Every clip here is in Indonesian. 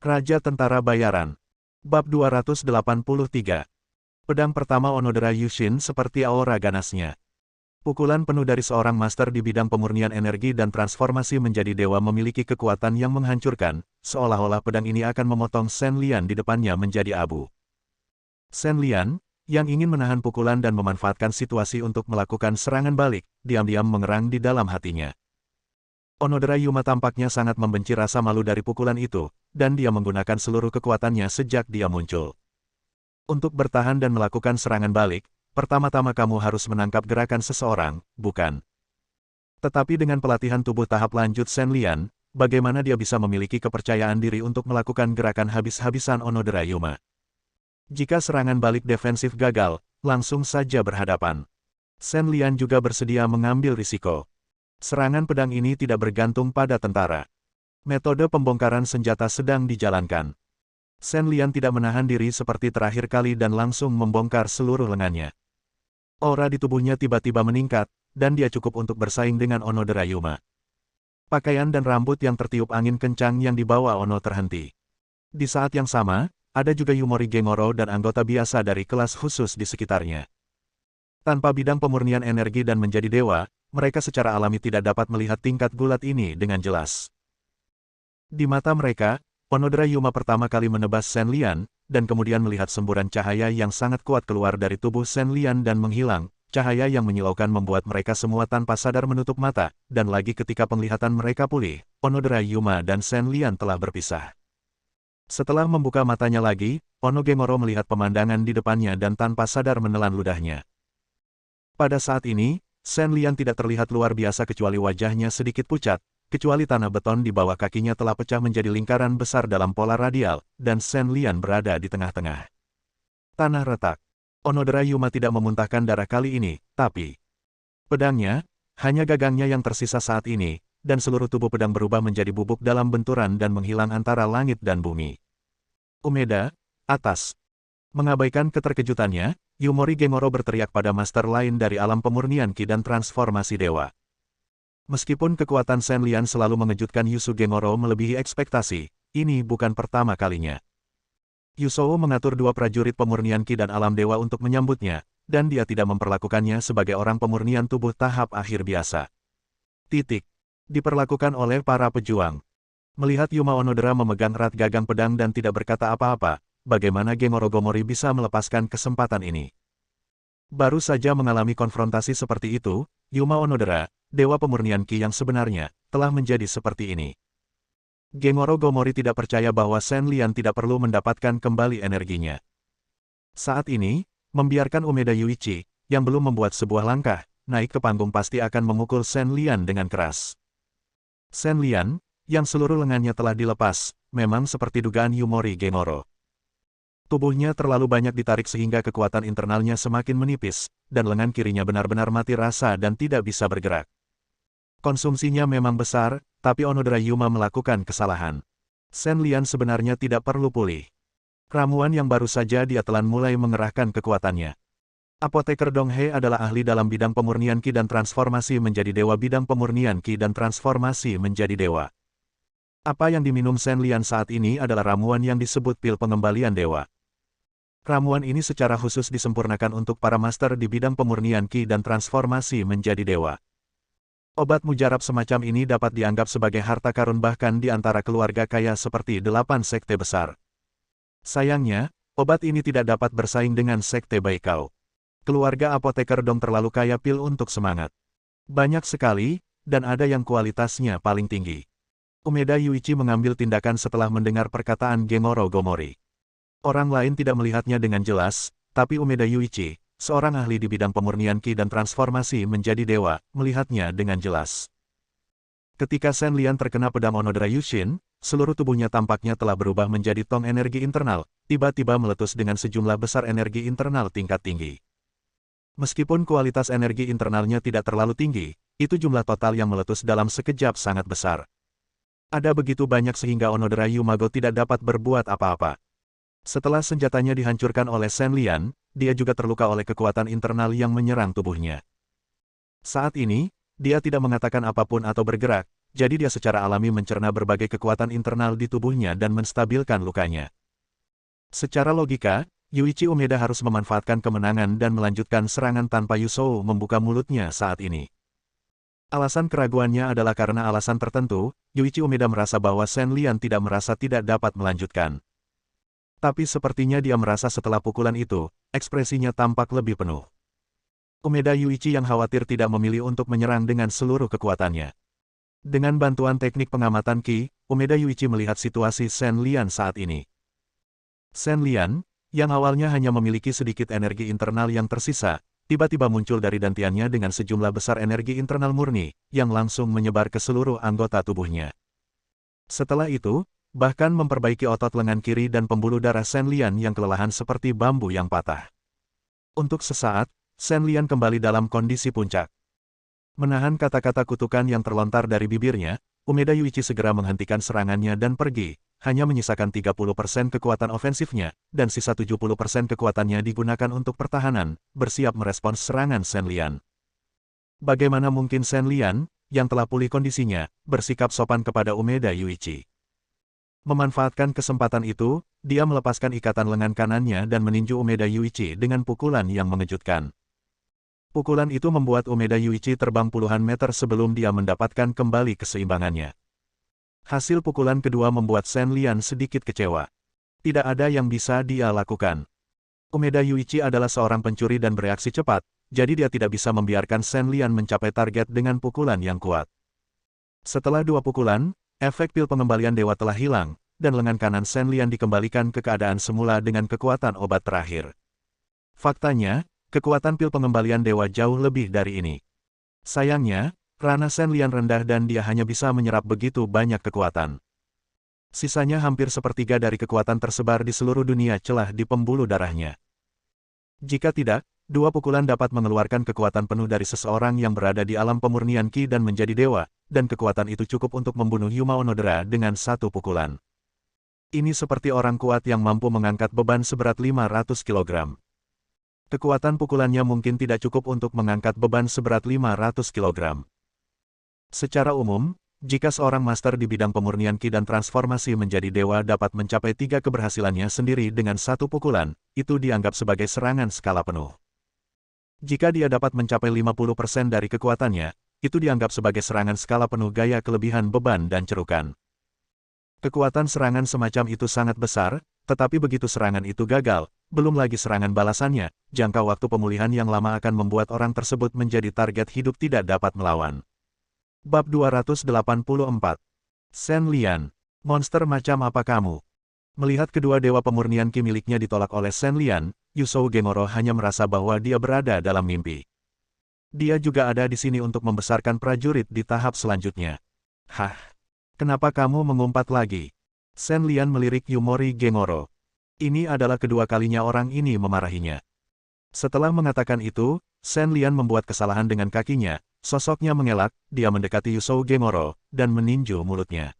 Raja Tentara Bayaran. Bab 283. Pedang pertama Onodera Yushin seperti aura ganasnya. Pukulan penuh dari seorang master di bidang pemurnian energi dan transformasi menjadi dewa memiliki kekuatan yang menghancurkan, seolah-olah pedang ini akan memotong Shen Lian di depannya menjadi abu. Shen Lian, yang ingin menahan pukulan dan memanfaatkan situasi untuk melakukan serangan balik, diam-diam mengerang di dalam hatinya. Onodera Yuma tampaknya sangat membenci rasa malu dari pukulan itu, dan dia menggunakan seluruh kekuatannya sejak dia muncul. Untuk bertahan dan melakukan serangan balik, pertama-tama kamu harus menangkap gerakan seseorang, bukan? Tetapi dengan pelatihan tubuh tahap lanjut Shen Lian, bagaimana dia bisa memiliki kepercayaan diri untuk melakukan gerakan habis-habisan Onodera Yuma? Jika serangan balik defensif gagal, langsung saja berhadapan. Shen Lian juga bersedia mengambil risiko. Serangan pedang ini tidak bergantung pada tentara. Metode pembongkaran senjata sedang dijalankan. Shen Lian tidak menahan diri seperti terakhir kali dan langsung membongkar seluruh lengannya. Aura di tubuhnya tiba-tiba meningkat, dan dia cukup untuk bersaing dengan Onodera Yuma. Pakaian dan rambut yang tertiup angin kencang yang dibawa Ono terhenti. Di saat yang sama, ada juga Yumori Gengoro dan anggota biasa dari kelas khusus di sekitarnya. Tanpa bidang pemurnian energi dan menjadi dewa, mereka secara alami tidak dapat melihat tingkat gulat ini dengan jelas. Di mata mereka, Onodera Yuma pertama kali menebas Shen Lian, dan kemudian melihat semburan cahaya yang sangat kuat keluar dari tubuh Shen Lian dan menghilang. Cahaya yang menyilaukan membuat mereka semua tanpa sadar menutup mata, dan lagi ketika penglihatan mereka pulih, Onodera Yuma dan Shen Lian telah berpisah. Setelah membuka matanya lagi, Ono Gengoro melihat pemandangan di depannya dan tanpa sadar menelan ludahnya. Pada saat ini, Shen Lian tidak terlihat luar biasa kecuali wajahnya sedikit pucat, kecuali tanah beton di bawah kakinya telah pecah menjadi lingkaran besar dalam pola radial, dan Shen Lian berada di tengah-tengah. Tanah retak. Onodera Yuma tidak memuntahkan darah kali ini, tapi pedangnya, hanya gagangnya yang tersisa saat ini, dan seluruh tubuh pedang berubah menjadi bubuk dalam benturan dan menghilang antara langit dan bumi. Umeda, atas. Mengabaikan keterkejutannya, Yumori Gengoro berteriak pada master lain dari alam pemurnian Ki dan transformasi dewa. Meskipun kekuatan Shen Lian selalu mengejutkan Yusu Gengoro melebihi ekspektasi, ini bukan pertama kalinya. Yusou mengatur dua prajurit pemurnian Ki dan alam dewa untuk menyambutnya, dan dia tidak memperlakukannya sebagai orang pemurnian tubuh tahap akhir biasa. Diperlakukan oleh para pejuang. Melihat Yuma Onodera memegang erat gagang pedang dan tidak berkata apa-apa, bagaimana Gengoro Gomori bisa melepaskan kesempatan ini? Baru saja mengalami konfrontasi seperti itu, Yuma Onodera, dewa pemurnian Ki yang sebenarnya, telah menjadi seperti ini. Gengoro Gomori tidak percaya bahwa Shen Lian tidak perlu mendapatkan kembali energinya. Saat ini, membiarkan Umeda Yuichi, yang belum membuat sebuah langkah, naik ke panggung pasti akan memukul Shen Lian dengan keras. Shen Lian, yang seluruh lengannya telah dilepas, memang seperti dugaan Yumori Gengoro. Tubuhnya terlalu banyak ditarik sehingga kekuatan internalnya semakin menipis, dan lengan kirinya benar-benar mati rasa dan tidak bisa bergerak. Konsumsinya memang besar, tapi Onodera Yuma melakukan kesalahan. Shen Lian sebenarnya tidak perlu pulih. Ramuan yang baru saja dia telan mulai mengerahkan kekuatannya. Apoteker Donghae adalah ahli dalam bidang pemurnian Ki dan transformasi menjadi dewa bidang pemurnian Ki dan transformasi menjadi dewa. Apa yang diminum Shen Lian saat ini adalah ramuan yang disebut pil pengembalian dewa. Ramuan ini secara khusus disempurnakan untuk para master di bidang pemurnian Ki dan transformasi menjadi dewa. Obat mujarab semacam ini dapat dianggap sebagai harta karun bahkan di antara keluarga kaya seperti 8 sekte besar. Sayangnya, obat ini tidak dapat bersaing dengan sekte Baikao. Keluarga apoteker Dong terlalu kaya pil untuk semangat. Banyak sekali, dan ada yang kualitasnya paling tinggi. Umeda Yuichi mengambil tindakan setelah mendengar perkataan Gengoro Gomori. Orang lain tidak melihatnya dengan jelas, tapi Umeda Yuichi, seorang ahli di bidang pemurnian Ki dan transformasi menjadi dewa, melihatnya dengan jelas. Ketika Shen Lian terkena pedang Onodera Yushin, seluruh tubuhnya tampaknya telah berubah menjadi tong energi internal, tiba-tiba meletus dengan sejumlah besar energi internal tingkat tinggi. Meskipun kualitas energi internalnya tidak terlalu tinggi, itu jumlah total yang meletus dalam sekejap sangat besar. Ada begitu banyak sehingga Onodera Yumago tidak dapat berbuat apa-apa. Setelah senjatanya dihancurkan oleh Shen Lian, dia juga terluka oleh kekuatan internal yang menyerang tubuhnya. Saat ini, dia tidak mengatakan apapun atau bergerak, jadi dia secara alami mencerna berbagai kekuatan internal di tubuhnya dan menstabilkan lukanya. Secara logika, Yuichi Umeda harus memanfaatkan kemenangan dan melanjutkan serangan tanpa Yusou membuka mulutnya saat ini. Alasan keraguannya adalah karena alasan tertentu, Yuichi Umeda merasa bahwa Shen Lian tidak merasa tidak dapat melanjutkan. Tapi sepertinya dia merasa setelah pukulan itu, ekspresinya tampak lebih penuh. Umeda Yuichi yang khawatir tidak memilih untuk menyerang dengan seluruh kekuatannya. Dengan bantuan teknik pengamatan Qi, Umeda Yuichi melihat situasi Shen Lian saat ini. Shen Lian, yang awalnya hanya memiliki sedikit energi internal yang tersisa, tiba-tiba muncul dari dantiannya dengan sejumlah besar energi internal murni, yang langsung menyebar ke seluruh anggota tubuhnya. Setelah itu, bahkan memperbaiki otot lengan kiri dan pembuluh darah Shen Lian yang kelelahan seperti bambu yang patah. Untuk sesaat, Shen Lian kembali dalam kondisi puncak. Menahan kata-kata kutukan yang terlontar dari bibirnya, Umeda Yuichi segera menghentikan serangannya dan pergi, hanya menyisakan 30% kekuatan ofensifnya, dan sisa 70% kekuatannya digunakan untuk pertahanan, bersiap merespons serangan Shen Lian. Bagaimana mungkin Shen Lian, yang telah pulih kondisinya, bersikap sopan kepada Umeda Yuichi? Memanfaatkan kesempatan itu, dia melepaskan ikatan lengan kanannya dan meninju Umeda Yuichi dengan pukulan yang mengejutkan. Pukulan itu membuat Umeda Yuichi terbang puluhan meter sebelum dia mendapatkan kembali keseimbangannya. Hasil pukulan kedua membuat Shen Lian sedikit kecewa. Tidak ada yang bisa dia lakukan. Umeda Yuichi adalah seorang pencuri dan bereaksi cepat, jadi dia tidak bisa membiarkan Shen Lian mencapai target dengan pukulan yang kuat. Setelah dua pukulan, efek pil pengembalian dewa telah hilang, dan lengan kanan Shen Lian dikembalikan ke keadaan semula dengan kekuatan obat terakhir. Faktanya, kekuatan pil pengembalian dewa jauh lebih dari ini. Sayangnya, Rana Shen Lian rendah dan dia hanya bisa menyerap begitu banyak kekuatan. Sisanya hampir sepertiga dari kekuatan tersebar di seluruh dunia celah di pembuluh darahnya. Jika tidak, dua pukulan dapat mengeluarkan kekuatan penuh dari seseorang yang berada di alam pemurnian Qi dan menjadi dewa, dan kekuatan itu cukup untuk membunuh Yuma Onodera dengan satu pukulan. Ini seperti orang kuat yang mampu mengangkat beban seberat 500 kg. Kekuatan pukulannya mungkin tidak cukup untuk mengangkat beban seberat 500 kg. Secara umum, jika seorang master di bidang pemurnian Qi dan transformasi menjadi dewa dapat mencapai 3 keberhasilannya sendiri dengan satu pukulan, itu dianggap sebagai serangan skala penuh. Jika dia dapat mencapai 50% dari kekuatannya, itu dianggap sebagai serangan skala penuh gaya kelebihan beban dan cerukan. Kekuatan serangan semacam itu sangat besar, tetapi begitu serangan itu gagal, belum lagi serangan balasannya, jangka waktu pemulihan yang lama akan membuat orang tersebut menjadi target hidup tidak dapat melawan. Bab 284. Shen Lian, monster macam apa kamu? Melihat kedua dewa pemurnian Qi miliknya ditolak oleh Shen Lian, Yusou Gengoro hanya merasa bahwa dia berada dalam mimpi. Dia juga ada di sini untuk membesarkan prajurit di tahap selanjutnya. Hah? Kenapa kamu mengumpat lagi? Shen Lian melirik Yumori Gengoro. Ini adalah kedua kalinya orang ini memarahinya. Setelah mengatakan itu, Shen Lian membuat kesalahan dengan kakinya. Sosoknya mengelak, dia mendekati Yusou Gengoro, dan meninju mulutnya.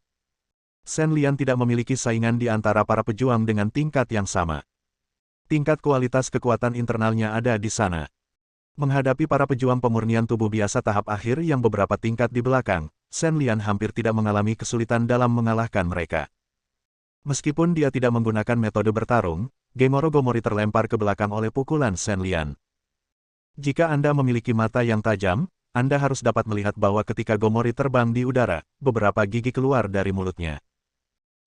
Shen Lian tidak memiliki saingan di antara para pejuang dengan tingkat yang sama. Tingkat kualitas kekuatan internalnya ada di sana. Menghadapi para pejuang pemurnian tubuh biasa tahap akhir yang beberapa tingkat di belakang, Shen Lian hampir tidak mengalami kesulitan dalam mengalahkan mereka. Meskipun dia tidak menggunakan metode bertarung, Gengoro Gomori terlempar ke belakang oleh pukulan Shen Lian. Jika Anda memiliki mata yang tajam, Anda harus dapat melihat bahwa ketika Gomori terbang di udara, beberapa gigi keluar dari mulutnya.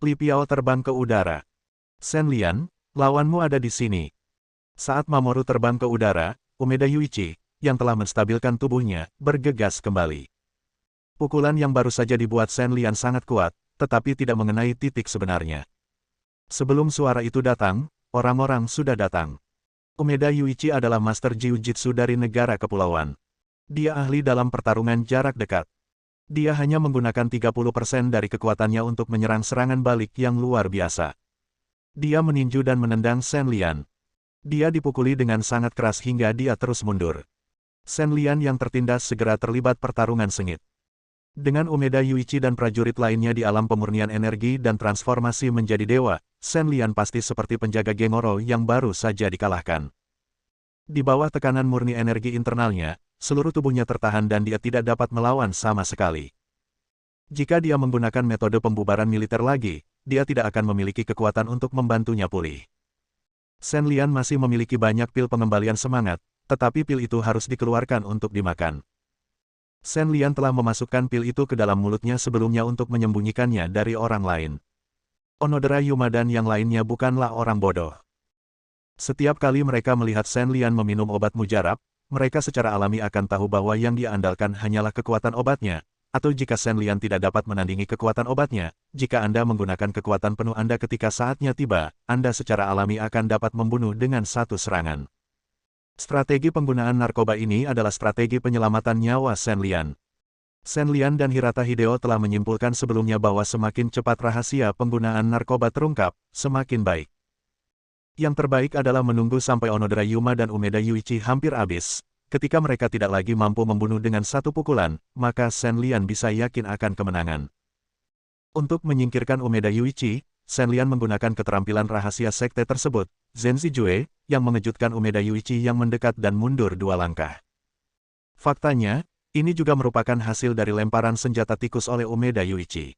Li Piao terbang ke udara. Shen Lian, lawanmu ada di sini. Saat Mamoru terbang ke udara, Umeda Yuichi, yang telah menstabilkan tubuhnya, bergegas kembali. Pukulan yang baru saja dibuat Shen Lian sangat kuat, tetapi tidak mengenai titik sebenarnya. Sebelum suara itu datang, orang-orang sudah datang. Umeda Yuichi adalah master jiu-jitsu dari negara kepulauan. Dia ahli dalam pertarungan jarak dekat. Dia hanya menggunakan 30% dari kekuatannya untuk menyerang serangan balik yang luar biasa. Dia meninju dan menendang Shen Lian. Dia dipukuli dengan sangat keras hingga dia terus mundur. Shen Lian yang tertindas segera terlibat pertarungan sengit. Dengan Umeda Yuichi dan prajurit lainnya di alam pemurnian energi dan transformasi menjadi dewa, Shen Lian pasti seperti penjaga Gengoro yang baru saja dikalahkan. Di bawah tekanan murni energi internalnya, seluruh tubuhnya tertahan dan dia tidak dapat melawan sama sekali. Jika dia menggunakan metode pembubaran militer lagi, dia tidak akan memiliki kekuatan untuk membantunya pulih. Shen Lian masih memiliki banyak pil pengembalian semangat, tetapi pil itu harus dikeluarkan untuk dimakan. Shen Lian telah memasukkan pil itu ke dalam mulutnya sebelumnya untuk menyembunyikannya dari orang lain. Onodera Yuma dan yang lainnya bukanlah orang bodoh. Setiap kali mereka melihat Shen Lian meminum obat mujarab, mereka secara alami akan tahu bahwa yang dia andalkan hanyalah kekuatan obatnya, atau jika Shen Lian tidak dapat menandingi kekuatan obatnya, jika Anda menggunakan kekuatan penuh Anda ketika saatnya tiba, Anda secara alami akan dapat membunuh dengan satu serangan. Strategi penggunaan narkoba ini adalah strategi penyelamatan nyawa Shen Lian. Shen Lian dan Hirata Hideo telah menyimpulkan sebelumnya bahwa semakin cepat rahasia penggunaan narkoba terungkap, semakin baik. Yang terbaik adalah menunggu sampai Onodera Yuma dan Umeda Yuichi hampir habis. Ketika mereka tidak lagi mampu membunuh dengan satu pukulan, maka Shen Lian bisa yakin akan kemenangan. Untuk menyingkirkan Umeda Yuichi, Shen Lian menggunakan keterampilan rahasia sekte tersebut, Zenzi Jue, yang mengejutkan Umeda Yuichi yang mendekat dan mundur 2 langkah. Faktanya, ini juga merupakan hasil dari lemparan senjata tikus oleh Umeda Yuichi.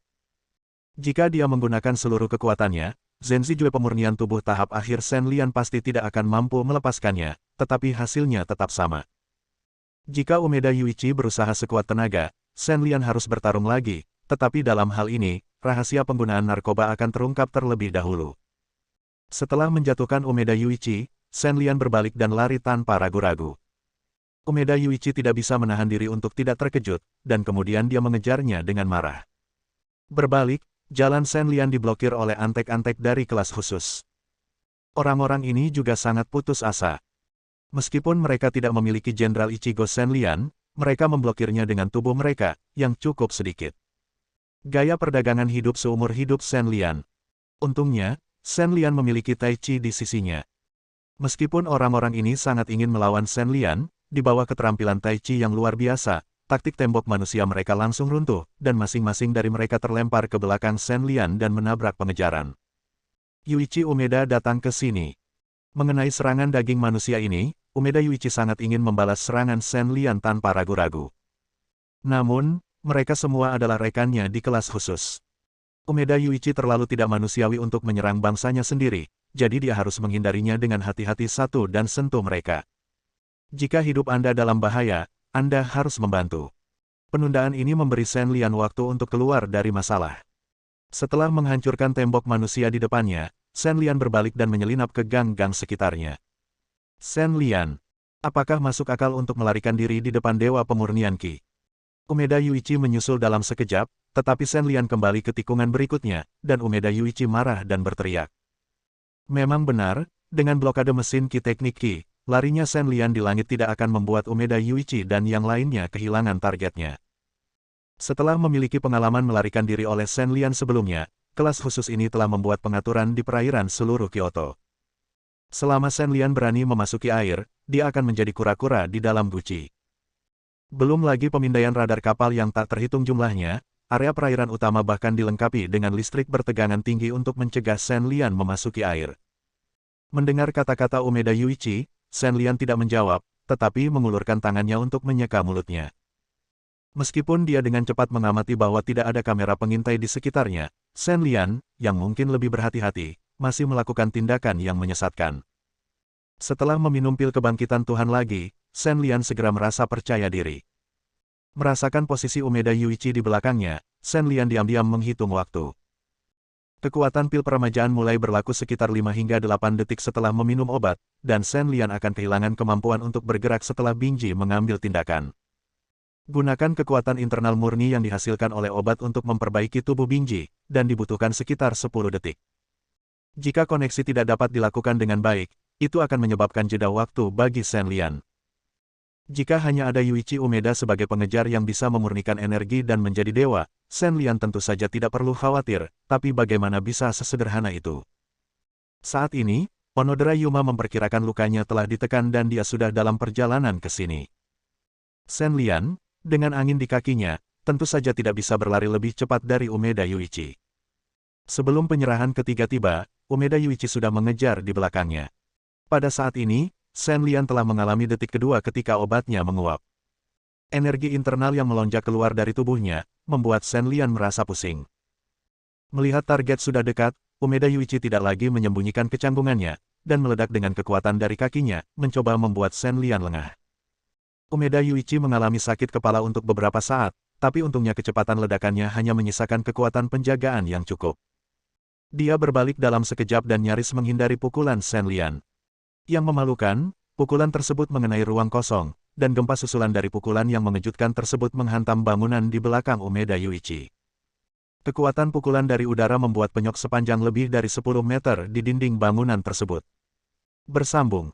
Jika dia menggunakan seluruh kekuatannya, Zenzi Jue pemurnian tubuh tahap akhir Shen Lian pasti tidak akan mampu melepaskannya, tetapi hasilnya tetap sama. Jika Umeda Yuichi berusaha sekuat tenaga, Shen Lian harus bertarung lagi, tetapi dalam hal ini, rahasia penggunaan narkoba akan terungkap terlebih dahulu. Setelah menjatuhkan Umeda Yuichi, Shen Lian berbalik dan lari tanpa ragu-ragu. Umeda Yuichi tidak bisa menahan diri untuk tidak terkejut, dan kemudian dia mengejarnya dengan marah. Berbalik, jalan Shen Lian diblokir oleh antek-antek dari kelas khusus. Orang-orang ini juga sangat putus asa. Meskipun mereka tidak memiliki Jenderal Ichigo Shen Lian, mereka memblokirnya dengan tubuh mereka, yang cukup sedikit. Gaya perdagangan hidup seumur hidup Shen Lian. Untungnya, Shen Lian memiliki Tai Chi di sisinya. Meskipun orang-orang ini sangat ingin melawan Shen Lian, di bawah keterampilan Tai Chi yang luar biasa, taktik tembok manusia mereka langsung runtuh, dan masing-masing dari mereka terlempar ke belakang Shen Lian dan menabrak pengejaran. Yuichi Umeda datang ke sini. Mengenai serangan daging manusia ini, Umeda Yuichi sangat ingin membalas serangan Shen Lian tanpa ragu-ragu. Namun, mereka semua adalah rekannya di kelas khusus. Umeda Yuichi terlalu tidak manusiawi untuk menyerang bangsanya sendiri, jadi dia harus menghindarinya dengan hati-hati satu dan sentuh mereka. Jika hidup Anda dalam bahaya, Anda harus membantu. Penundaan ini memberi Shen Lian waktu untuk keluar dari masalah. Setelah menghancurkan tembok manusia di depannya, Shen Lian berbalik dan menyelinap ke gang-gang sekitarnya. Shen Lian, apakah masuk akal untuk melarikan diri di depan Dewa Pemurnian Qi? Umeda Yuichi menyusul dalam sekejap, tetapi Shen Lian kembali ke tikungan berikutnya, dan Umeda Yuichi marah dan berteriak. Memang benar, dengan blokade mesin Qi teknik Qi, larinya Shen Lian di langit tidak akan membuat Umeda Yuichi dan yang lainnya kehilangan targetnya. Setelah memiliki pengalaman melarikan diri oleh Shen Lian sebelumnya, kelas khusus ini telah membuat pengaturan di perairan seluruh Kyoto. Selama Shen Lian berani memasuki air, dia akan menjadi kura-kura di dalam guci. Belum lagi pemindaian radar kapal yang tak terhitung jumlahnya, area perairan utama bahkan dilengkapi dengan listrik bertegangan tinggi untuk mencegah Shen Lian memasuki air. Mendengar kata-kata Umeda Yuichi, Shen Lian tidak menjawab, tetapi mengulurkan tangannya untuk menyeka mulutnya. Meskipun dia dengan cepat mengamati bahwa tidak ada kamera pengintai di sekitarnya, Shen Lian, yang mungkin lebih berhati-hati, masih melakukan tindakan yang menyesatkan. Setelah meminum pil kebangkitan Tuhan lagi, Shen Lian segera merasa percaya diri. Merasakan posisi Umeda Yuichi di belakangnya, Shen Lian diam-diam menghitung waktu. Kekuatan pil peremajaan mulai berlaku sekitar 5 hingga 8 detik setelah meminum obat, dan Shen Lian akan kehilangan kemampuan untuk bergerak setelah Bingji mengambil tindakan. Gunakan kekuatan internal murni yang dihasilkan oleh obat untuk memperbaiki tubuh Bingji, dan dibutuhkan sekitar 10 detik. Jika koneksi tidak dapat dilakukan dengan baik, itu akan menyebabkan jeda waktu bagi Shen Lian. Jika hanya ada Yuichi Umeda sebagai pengejar yang bisa memurnikan energi dan menjadi dewa, Shen Lian tentu saja tidak perlu khawatir, tapi bagaimana bisa sesederhana itu? Saat ini, Onodera Yuma memperkirakan lukanya telah ditekan dan dia sudah dalam perjalanan ke sini. Shen Lian, dengan angin di kakinya, tentu saja tidak bisa berlari lebih cepat dari Umeda Yuichi. Sebelum penyerahan ketiga tiba, Umeda Yuichi sudah mengejar di belakangnya. Pada saat ini, Shen Lian telah mengalami detik kedua ketika obatnya menguap. Energi internal yang melonjak keluar dari tubuhnya, membuat Shen Lian merasa pusing. Melihat target sudah dekat, Umeda Yuichi tidak lagi menyembunyikan kecanggungannya, dan meledak dengan kekuatan dari kakinya, mencoba membuat Shen Lian lengah. Umeda Yuichi mengalami sakit kepala untuk beberapa saat, tapi untungnya kecepatan ledakannya hanya menyisakan kekuatan penjagaan yang cukup. Dia berbalik dalam sekejap dan nyaris menghindari pukulan Shen Lian. Yang memalukan, pukulan tersebut mengenai ruang kosong, dan gempa susulan dari pukulan yang mengejutkan tersebut menghantam bangunan di belakang Umeda Yuichi. Kekuatan pukulan dari udara membuat penyok sepanjang lebih dari 10 meter di dinding bangunan tersebut. Bersambung.